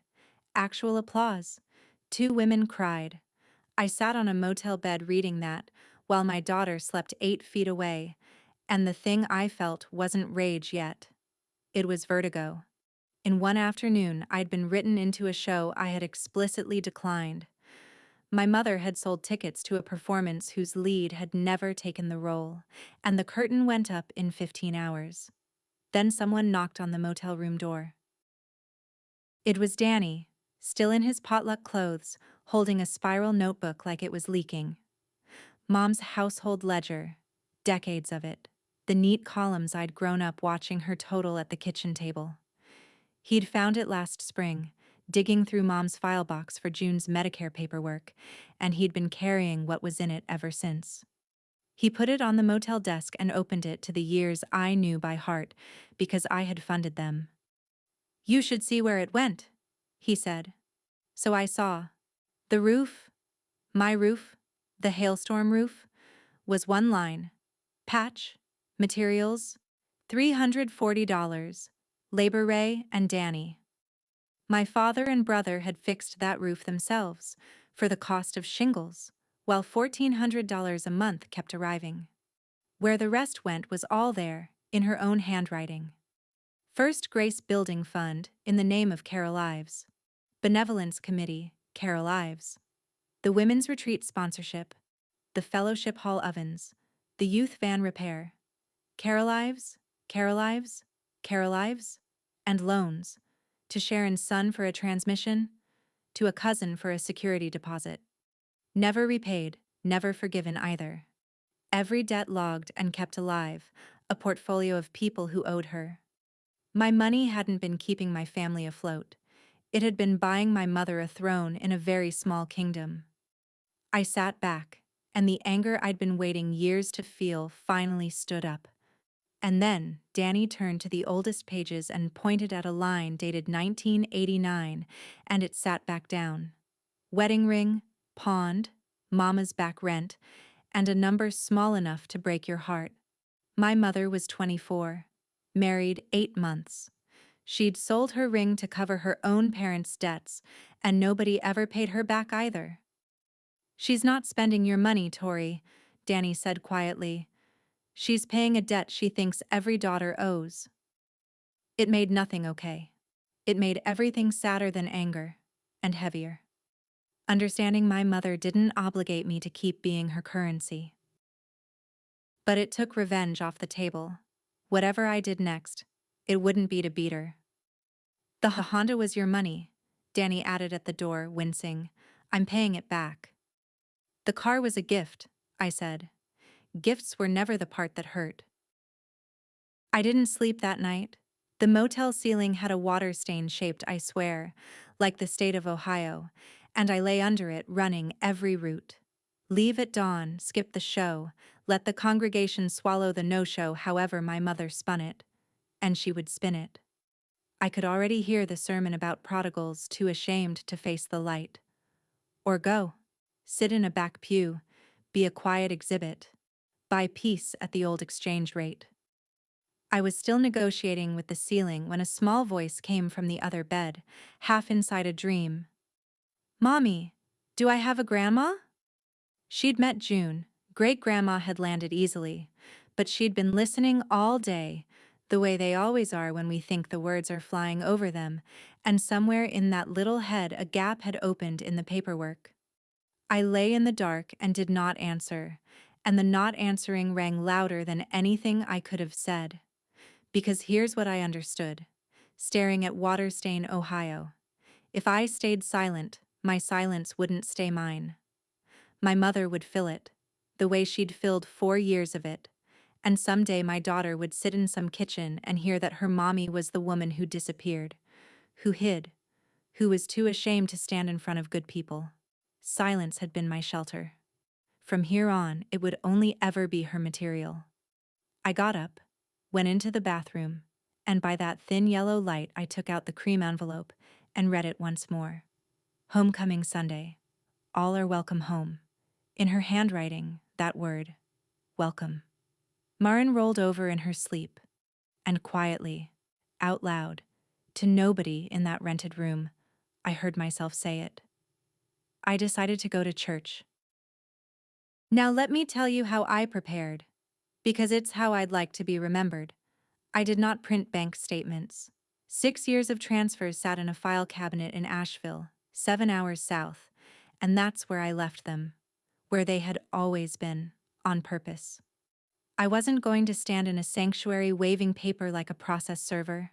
Actual applause. 2 women cried. I sat on a motel bed reading that, while my daughter slept 8 feet away, and the thing I felt wasn't rage yet. It was vertigo. In one afternoon, I'd been written into a show I had explicitly declined. My mother had sold tickets to a performance whose lead had never taken the role, and the curtain went up in 15 hours. Then someone knocked on the motel room door. It was Danny, still in his potluck clothes, holding a spiral notebook like it was leaking. Mom's household ledger, decades of it, the neat columns I'd grown up watching her total at the kitchen table. He'd found it last spring, digging through Mom's file box for June's Medicare paperwork, and he'd been carrying what was in it ever since. He put it on the motel desk and opened it to the years I knew by heart because I had funded them. "You should see where it went," he said. So I saw. The roof, my roof, the hailstorm roof, was one line. Patch, materials, $340, Labor Ray and Danny. My father and brother had fixed that roof themselves, for the cost of shingles, while $1,400 a month kept arriving. Where the rest went was all there, in her own handwriting. First Grace Building Fund, in the name of Carol Ives. Benevolence Committee, Carol Ives. The Women's Retreat Sponsorship. The Fellowship Hall Ovens. The Youth Van Repair. Carol Ives, Carol Ives, Carol Ives. And loans. To Sharon's son for a transmission. To a cousin for a security deposit. Never repaid, never forgiven either. Every debt logged and kept alive, a portfolio of people who owed her. My money hadn't been keeping my family afloat. It had been buying my mother a throne in a very small kingdom. I sat back, and the anger I'd been waiting years to feel finally stood up. And then Danny turned to the oldest pages and pointed at a line dated 1989, and it sat back down. Wedding ring, pond, mama's back rent, and a number small enough to break your heart. My mother was 24, married 8 months. She'd sold her ring to cover her own parents' debts, and nobody ever paid her back either. "She's not spending your money, Tori," Danny said quietly. "She's paying a debt she thinks every daughter owes." It made nothing okay. It made everything sadder than anger, and heavier. Understanding my mother didn't obligate me to keep being her currency. But it took revenge off the table. Whatever I did next, it wouldn't be to beat her. "The Honda was your money," Danny added at the door, wincing. "I'm paying it back." "The car was a gift," I said. Gifts were never the part that hurt. I didn't sleep that night. The motel ceiling had a water stain shaped, I swear, like the state of Ohio, and I lay under it, running every route. Leave at dawn, skip the show, let the congregation swallow the no-show however my mother spun it. And she would spin it. I could already hear the sermon about prodigals too ashamed to face the light. Or go. Sit in a back pew. Be a quiet exhibit. Buy peace at the old exchange rate. I was still negotiating with the ceiling when a small voice came from the other bed, half inside a dream. "Mommy, do I have a grandma?" She'd met June. Great-grandma had landed easily, but she'd been listening all day, the way they always are when we think the words are flying over them, and somewhere in that little head a gap had opened in the paperwork. I lay in the dark and did not answer, and the not answering rang louder than anything I could have said. Because here's what I understood, staring at Waterstain, Ohio. If I stayed silent, my silence wouldn't stay mine. My mother would fill it, the way she'd filled 4 years of it, and someday my daughter would sit in some kitchen and hear that her mommy was the woman who disappeared, who hid, who was too ashamed to stand in front of good people. Silence had been my shelter. From here on, it would only ever be her material. I got up, went into the bathroom, and by that thin yellow light I took out the cream envelope and read it once more. Homecoming Sunday. All are welcome home. In her handwriting, that word, welcome. Marin rolled over in her sleep, and quietly, out loud, to nobody in that rented room, I heard myself say it. I decided to go to church. Now let me tell you how I prepared, because it's how I'd like to be remembered. I did not print bank statements. 6 years of transfers sat in a file cabinet in Asheville, 7 hours south, and that's where I left them, where they had always been, on purpose. I wasn't going to stand in a sanctuary waving paper like a process server.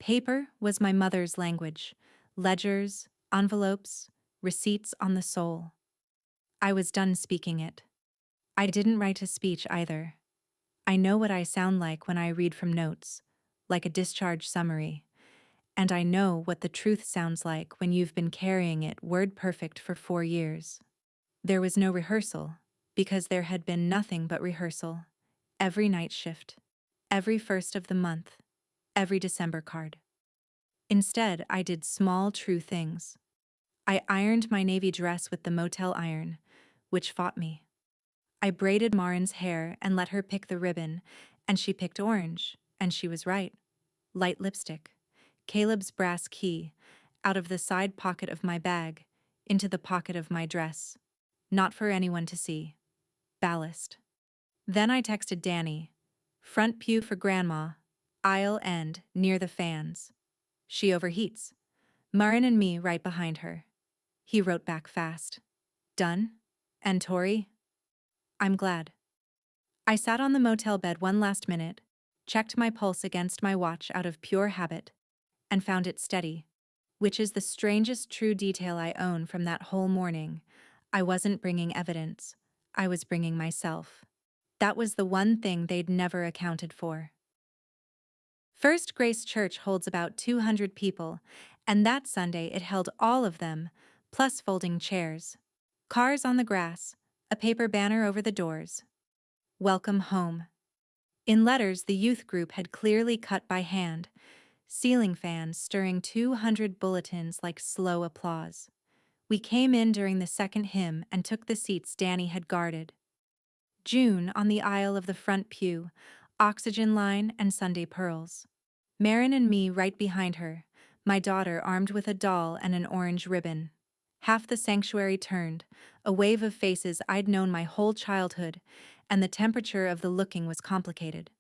Paper was my mother's language, ledgers, envelopes, receipts on the soul. I was done speaking it. I didn't write a speech either. I know what I sound like when I read from notes, like a discharge summary, and I know what the truth sounds like when you've been carrying it word perfect for 4 years. There was no rehearsal, because there had been nothing but rehearsal. Every night shift, every first of the month, every December card. Instead, I did small, true things. I ironed my navy dress with the motel iron, which fought me. I braided Marin's hair and let her pick the ribbon, and she picked orange, and she was right. Light lipstick. Caleb's brass key, out of the side pocket of my bag, into the pocket of my dress. Not for anyone to see. Ballast. Then I texted Danny. Front pew for Grandma. Aisle end, near the fans. She overheats. Marin and me right behind her. He wrote back fast. Done? And Tori? I'm glad. I sat on the motel bed one last minute, checked my pulse against my watch out of pure habit, and found it steady, which is the strangest true detail I own from that whole morning. I wasn't bringing evidence. I was bringing myself. That was the one thing they'd never accounted for. First Grace Church holds about 200 people, and that Sunday it held all of them, plus folding chairs. Cars on the grass, a paper banner over the doors. Welcome home. In letters the youth group had clearly cut by hand, ceiling fans stirring 200 bulletins like slow applause. We came in during the second hymn and took the seats Danny had guarded. June on the aisle of the front pew, oxygen line and Sunday pearls. Marin and me right behind her, my daughter armed with a doll and an orange ribbon. Half the sanctuary turned, a wave of faces I'd known my whole childhood, and the temperature of the looking was complicated.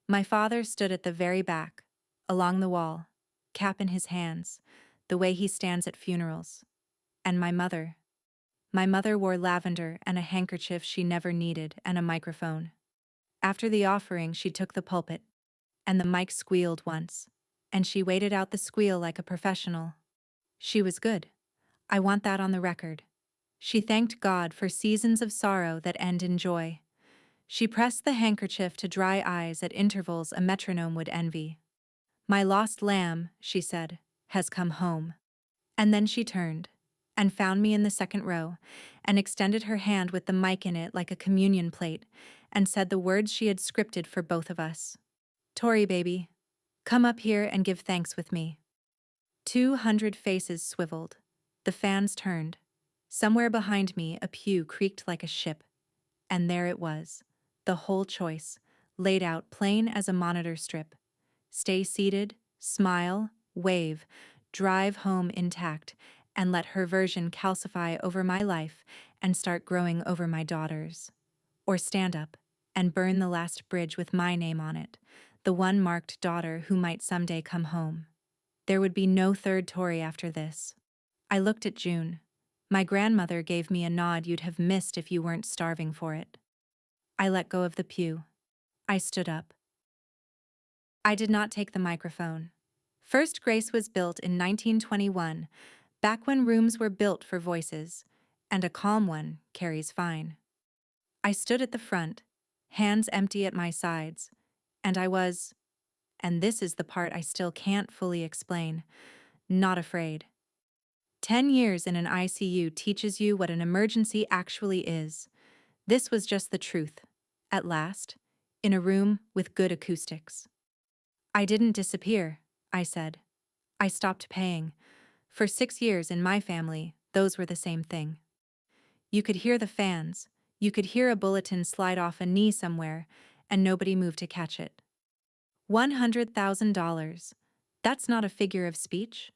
My father stood at the very back, along the wall, cap in his hands, the way he stands at funerals. And my mother. My mother wore lavender and a handkerchief she never needed and a microphone. After the offering, she took the pulpit, and the mic squealed once, and she waited out the squeal like a professional. She was good. I want that on the record. She thanked God for seasons of sorrow that end in joy. She pressed the handkerchief to dry eyes at intervals a metronome would envy. My lost lamb, she said, has come home. And then she turned, and found me in the second row, and extended her hand with the mic in it like a communion plate, and said the words she had scripted for both of us. Tori, baby, come up here and give thanks with me. 200 faces swiveled. The fans turned. Somewhere behind me a pew creaked like a ship. And there it was, the whole choice, laid out plain as a monitor strip. Stay seated, smile, wave, drive home intact, and let her version calcify over my life and start growing over my daughter's. Or stand up and burn the last bridge with my name on it, the one marked daughter who might someday come home. There would be no third Tory after this. I looked at June. My grandmother gave me a nod you'd have missed if you weren't starving for it. I let go of the pew. I stood up. I did not take the microphone. First Grace was built in 1921, back when rooms were built for voices, and a calm one carries fine. I stood at the front, hands empty at my sides, and I was, and this is the part I still can't fully explain, not afraid. 10 years in an ICU teaches you what an emergency actually is. This was just the truth, at last, in a room with good acoustics. I didn't disappear, I said. I stopped paying. For 6 years in my family, those were the same thing. You could hear the fans, you could hear a bulletin slide off a knee somewhere, and nobody moved to catch it. $100,000. That's not a figure of speech.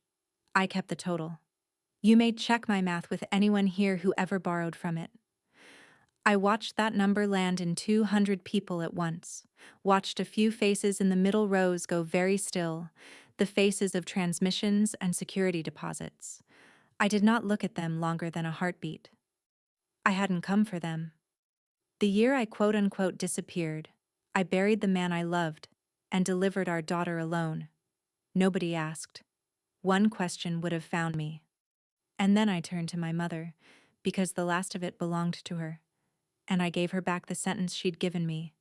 I kept the total. You may check my math with anyone here who ever borrowed from it. I watched that number land in 200 people at once, watched a few faces in the middle rows go very still, the faces of transmissions and security deposits. I did not look at them longer than a heartbeat. I hadn't come for them. The year I quote-unquote disappeared, I buried the man I loved and delivered our daughter alone. Nobody asked. One question would have found me. And then I turned to my mother, because the last of it belonged to her, and I gave her back the sentence she'd given me,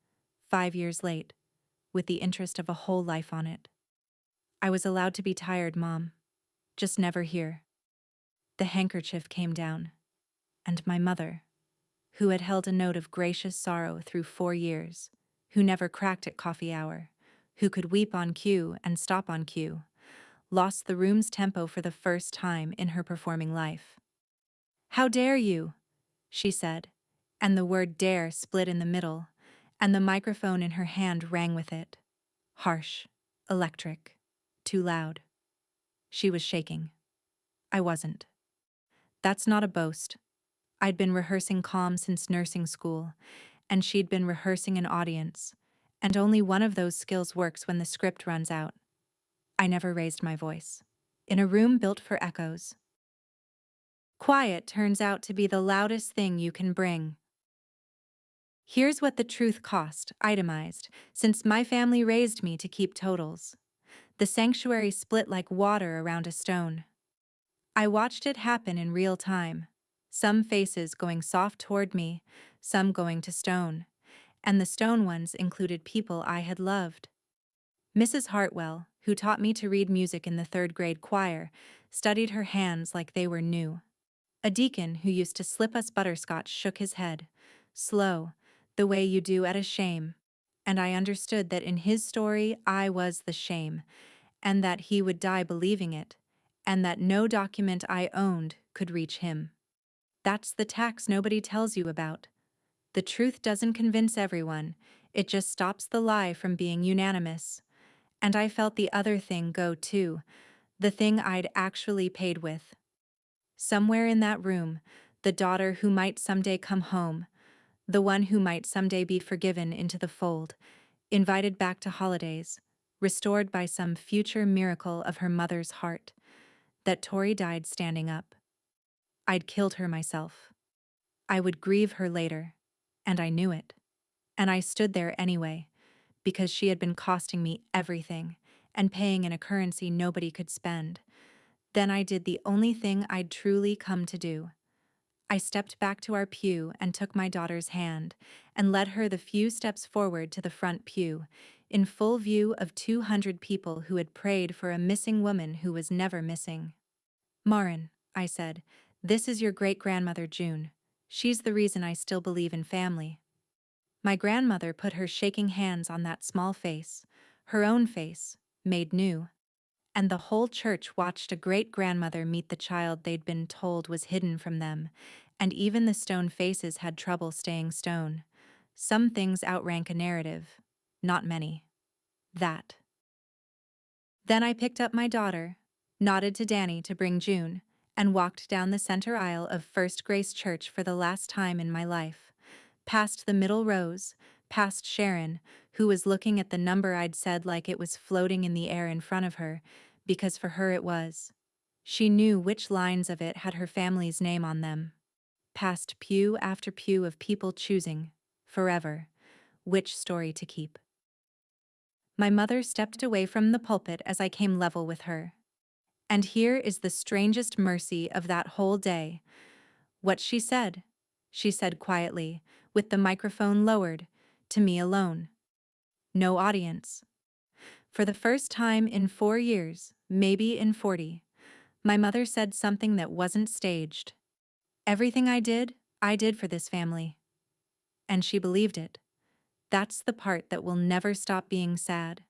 5 years late, with the interest of a whole life on it. I was allowed to be tired, Mom. Just never here. The handkerchief came down, and my mother, who had held a note of gracious sorrow through 4 years, who never cracked at coffee hour, who could weep on cue and stop on cue, lost the room's tempo for the first time in her performing life. "How dare you?" she said, and the word dare split in the middle, and the microphone in her hand rang with it. Harsh, electric, too loud. She was shaking. I wasn't. That's not a boast. I'd been rehearsing calm since nursing school, and she'd been rehearsing an audience, and only one of those skills works when the script runs out. I never raised my voice. In a room built for echoes. Quiet turns out to be the loudest thing you can bring. Here's what the truth cost, itemized, since my family raised me to keep totals. The sanctuary split like water around a stone. I watched it happen in real time. Some faces going soft toward me, some going to stone. And the stone ones included people I had loved. Mrs. Hartwell, who taught me to read music in the third-grade choir, studied her hands like they were new. A deacon who used to slip us butterscotch shook his head, slow, the way you do at a shame. And I understood that in his story I was the shame, and that he would die believing it, and that no document I owned could reach him. That's the tax nobody tells you about. The truth doesn't convince everyone, it just stops the lie from being unanimous. And I felt the other thing go too, the thing I'd actually paid with. Somewhere in that room, the daughter who might someday come home, the one who might someday be forgiven into the fold, invited back to holidays, restored by some future miracle of her mother's heart, that Tori died standing up. I'd killed her myself. I would grieve her later, and I knew it. And I stood there anyway, because she had been costing me everything, and paying in a currency nobody could spend. Then I did the only thing I'd truly come to do. I stepped back to our pew and took my daughter's hand, and led her the few steps forward to the front pew, in full view of 200 people who had prayed for a missing woman who was never missing. "Marin," I said, "this is your great-grandmother June. She's the reason I still believe in family." My grandmother put her shaking hands on that small face, her own face, made new. And the whole church watched a great-grandmother meet the child they'd been told was hidden from them, and even the stone faces had trouble staying stone. Some things outrank a narrative, not many. That. Then I picked up my daughter, nodded to Danny to bring June, and walked down the center aisle of First Grace Church for the last time in my life. Past the middle rows, past Sharon, who was looking at the number I'd said like it was floating in the air in front of her, because for her it was. She knew which lines of it had her family's name on them, past pew after pew of people choosing, forever, which story to keep. My mother stepped away from the pulpit as I came level with her. And here is the strangest mercy of that whole day. What she said quietly, with the microphone lowered, to me alone. No audience. For the first time in 4 years, maybe in 40, my mother said something that wasn't staged. Everything I did for this family. And she believed it. That's the part that will never stop being sad.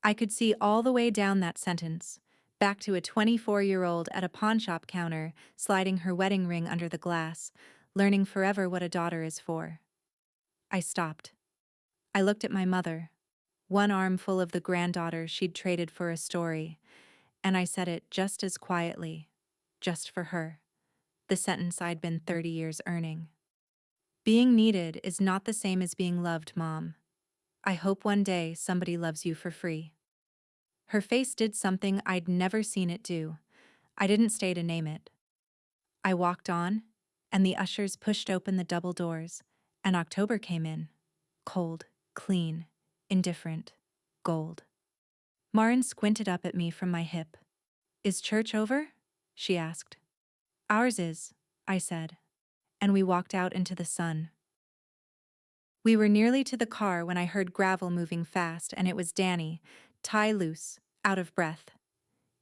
I could see all the way down that sentence, back to a 24-year-old at a pawnshop counter, sliding her wedding ring under the glass, learning forever what a daughter is for. I stopped. I looked at my mother, one arm full of the granddaughter she'd traded for a story, and I said it just as quietly, just for her, the sentence I'd been 30 years earning. Being needed is not the same as being loved, Mom. I hope one day somebody loves you for free. Her face did something I'd never seen it do. I didn't stay to name it. I walked on, and the ushers pushed open the double doors, and October came in. Cold, clean, indifferent, gold. Marin squinted up at me from my hip. "Is church over?" she asked. "Ours is," I said, and we walked out into the sun. We were nearly to the car when I heard gravel moving fast, and it was Danny, tie loose, out of breath.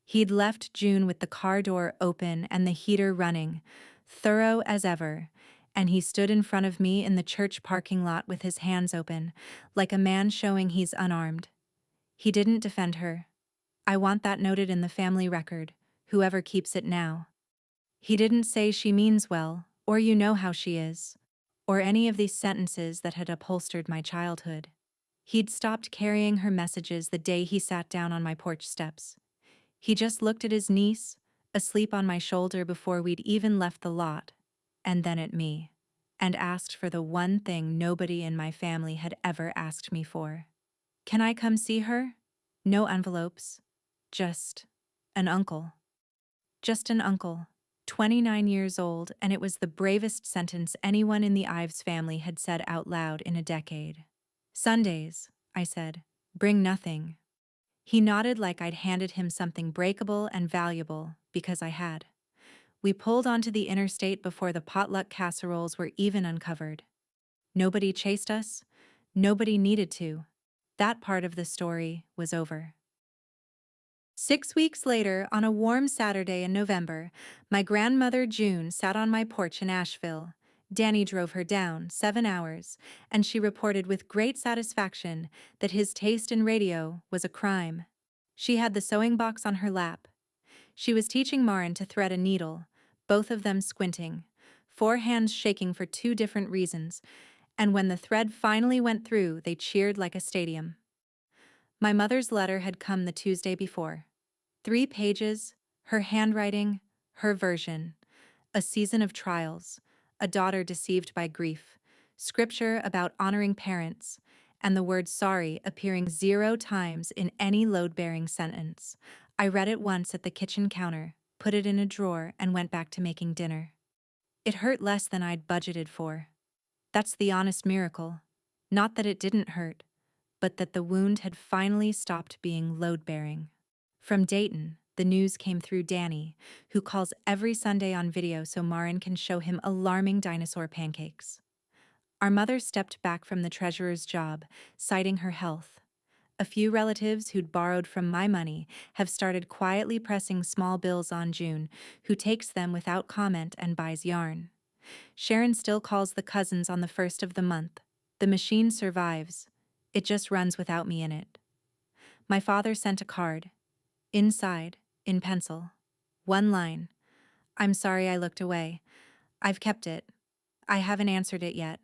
He'd left June with the car door open and the heater running, thorough as ever, and he stood in front of me in the church parking lot with his hands open, like a man showing he's unarmed. He didn't defend her. I want that noted in the family record, whoever keeps it now. He didn't say she means well, or you know how she is, or any of these sentences that had upholstered my childhood. He'd stopped carrying her messages the day he sat down on my porch steps. He just looked at his niece, asleep on my shoulder before we'd even left the lot, and then at me, and asked for the one thing nobody in my family had ever asked me for. "Can I come see her?" No envelopes. Just an uncle. Just an uncle. 29 years old, and it was the bravest sentence anyone in the Ives family had said out loud in a decade. "Sundays," I said, "bring nothing." He nodded like I'd handed him something breakable and valuable, because I had. We pulled onto the interstate before the potluck casseroles were even uncovered. Nobody chased us. Nobody needed to. That part of the story was over. 6 weeks later, on a warm Saturday in November, my grandmother June sat on my porch in Asheville. Danny drove her down 7 hours, and she reported with great satisfaction that his taste in radio was a crime. She had the sewing box on her lap. She was teaching Marin to thread a needle, both of them squinting, 4 hands shaking for 2 different reasons, and when the thread finally went through, they cheered like a stadium. My mother's letter had come the Tuesday before. 3 pages, her handwriting, her version. A season of trials, a daughter deceived by grief, scripture about honoring parents, and the word sorry appearing 0 times in any load-bearing sentence. I read it once at the kitchen counter, put it in a drawer, and went back to making dinner. It hurt less than I'd budgeted for. That's the honest miracle. Not that it didn't hurt, but that the wound had finally stopped being load-bearing. From Dayton, the news came through Danny, who calls every Sunday on video so Marin can show him alarming dinosaur pancakes. Our mother stepped back from the treasurer's job, citing her health. A few relatives who'd borrowed from my money have started quietly pressing small bills on June, who takes them without comment and buys yarn. Sharon still calls the cousins on the first of the month. The machine survives. It just runs without me in it. My father sent a card. Inside, in pencil. One line. "I'm sorry I looked away. I've kept it. I haven't answered it yet.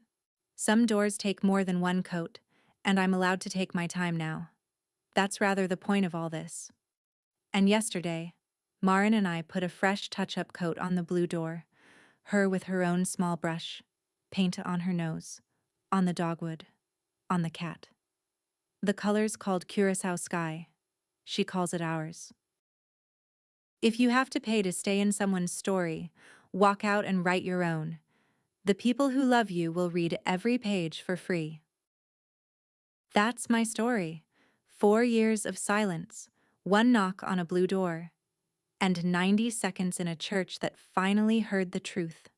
Some doors take more than one coat, and I'm allowed to take my time now. That's rather the point of all this." And yesterday, Marin and I put a fresh touch-up coat on the blue door, her with her own small brush, paint on her nose, on the dogwood, on the cat. The color's called Curacao Sky. She calls it ours. If you have to pay to stay in someone's story, walk out and write your own. The people who love you will read every page for free. That's my story. 4 years of silence, one knock on a blue door, and 90 seconds in a church that finally heard the truth.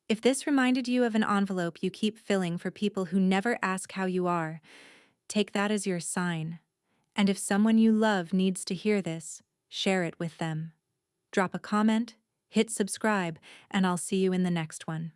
If this reminded you of an envelope you keep filling for people who never ask how you are, take that as your sign. And if someone you love needs to hear this, share it with them. Drop a comment, hit subscribe, and I'll see you in the next one.